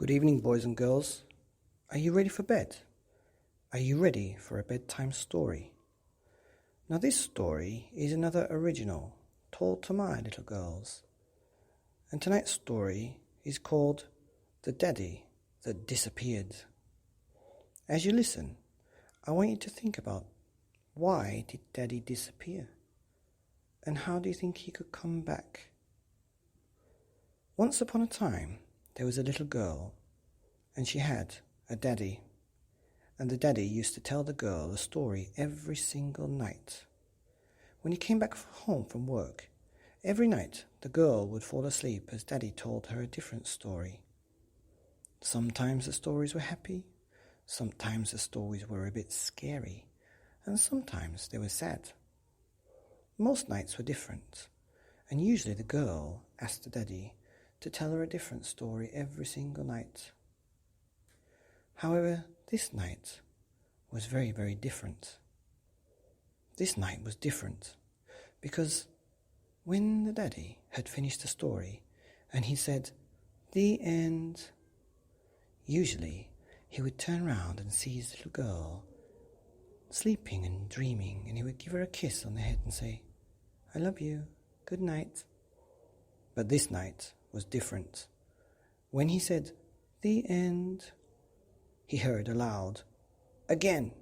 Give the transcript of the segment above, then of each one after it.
Good evening, boys and girls. Are you ready for bed? Are you ready for a bedtime story? Now this story is another original told to my little girls. And tonight's story is called The Daddy That Disappeared. As you listen, I want you to think about, why did Daddy disappear? And how do you think he could come back? Once upon a time, there was a little girl, and she had a daddy. And the daddy used to tell the girl a story every single night. When he came back home from work, every night the girl would fall asleep as Daddy told her a different story. Sometimes the stories were happy, sometimes the stories were a bit scary, and sometimes they were sad. Most nights were different, and usually the girl asked the daddy to tell her a different story every single night. However, this night was very, very different. This night was different because when the daddy had finished the story and he said, "The end," usually he would turn round and see his little girl sleeping and dreaming, and he would give her a kiss on the head and say, "I love you, good night." But this night was different. When he said, "The end," he heard aloud, "Again,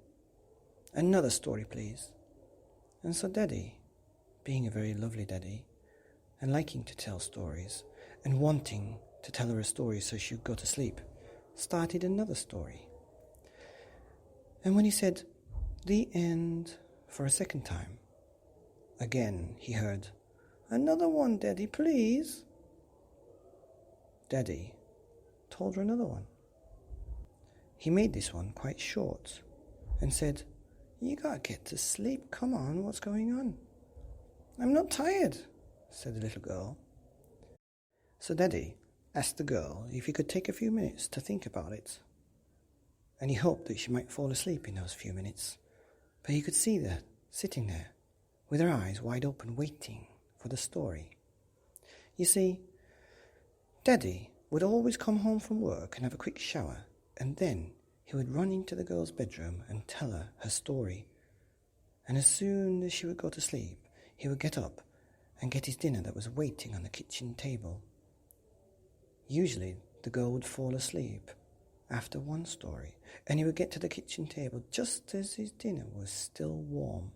another story, please." And so Daddy, being a very lovely daddy, and liking to tell stories, and wanting to tell her a story so she would go to sleep, started another story. And when he said, "The end," for a second time, again he heard, "Another one, Daddy, please." Daddy told her another one. He made this one quite short and said, "You gotta get to sleep. Come on, what's going on?" "I'm not tired," said the little girl. So Daddy asked the girl if he could take a few minutes to think about it. And he hoped that she might fall asleep in those few minutes. But he could see her sitting there with her eyes wide open, waiting for the story. You see, Daddy would always come home from work and have a quick shower, and then he would run into the girl's bedroom and tell her her story. And as soon as she would go to sleep, he would get up and get his dinner that was waiting on the kitchen table. Usually the girl would fall asleep after one story, and he would get to the kitchen table just as his dinner was still warm.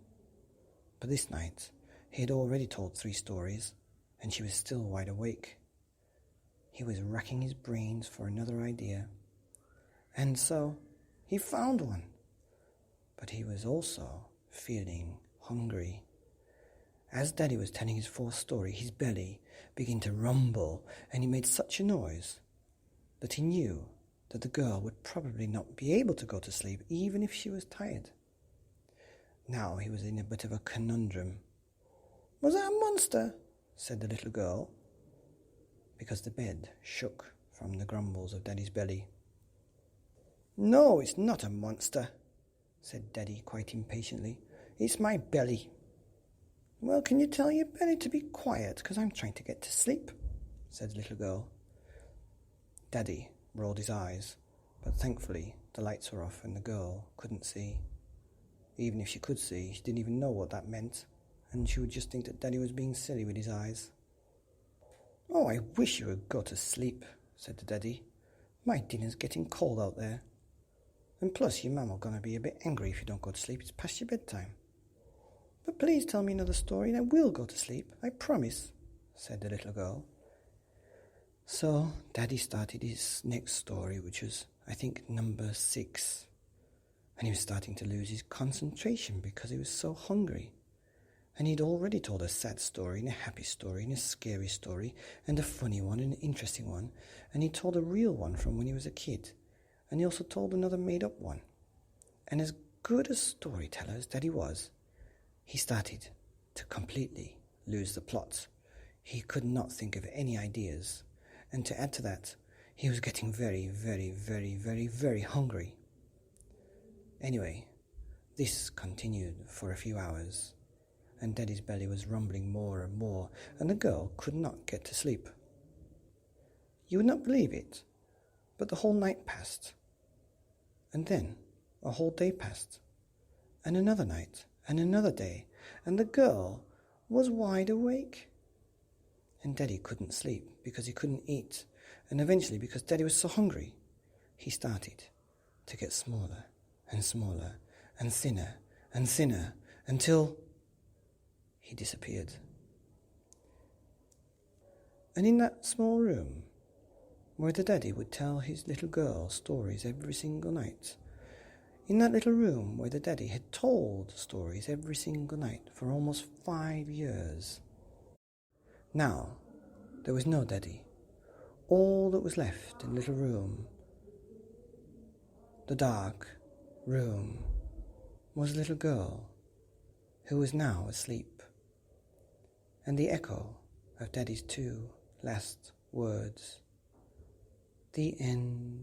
But this night he had already told 3 stories, and she was still wide awake. He was racking his brains for another idea, and so he found one. But he was also feeling hungry. As Daddy was telling his 4th story, his belly began to rumble, and he made such a noise that he knew that the girl would probably not be able to go to sleep even if she was tired. Now he was in a bit of a conundrum. "Was that a monster?" said the little girl, because the bed shook from the grumbles of Daddy's belly. "No, it's not a monster," said Daddy quite impatiently. "It's my belly." "Well, can you tell your belly to be quiet, because I'm trying to get to sleep," said the little girl. Daddy rolled his eyes, but thankfully the lights were off and the girl couldn't see. Even if she could see, she didn't even know what that meant, and she would just think that Daddy was being silly with his eyes. "Oh, I wish you would go to sleep," said the daddy. "My dinner's getting cold out there. And plus your mum'll gonna be a bit angry if you don't go to sleep. It's past your bedtime." "But please tell me another story and I will go to sleep, I promise," said the little girl. So Daddy started his next story, which was, I think, number 6. And he was starting to lose his concentration because he was so hungry. And he'd already told a sad story, and a happy story, and a scary story, and a funny one, and an interesting one. And he told a real one from when he was a kid. And he also told another made-up one. And as good a storyteller as Daddy was, he started to completely lose the plot. He could not think of any ideas. And to add to that, he was getting very, very, very, very, very hungry. Anyway, this continued for a few hours, and Daddy's belly was rumbling more and more, and the girl could not get to sleep. You would not believe it, But the whole night passed, and then a whole day passed, and another night, and another day, and the girl was wide awake. And Daddy couldn't sleep because he couldn't eat, and eventually, because Daddy was so hungry, he started to get smaller and smaller and thinner and thinner until he disappeared. And in that small room, where the Daddy would tell his little girl stories every single night, in that little room where the Daddy had told stories every single night for almost 5 years, now there was no Daddy. All that was left in the little room, the dark room, was a little girl who was now asleep, and the echo of Daddy's 2 last words. The end.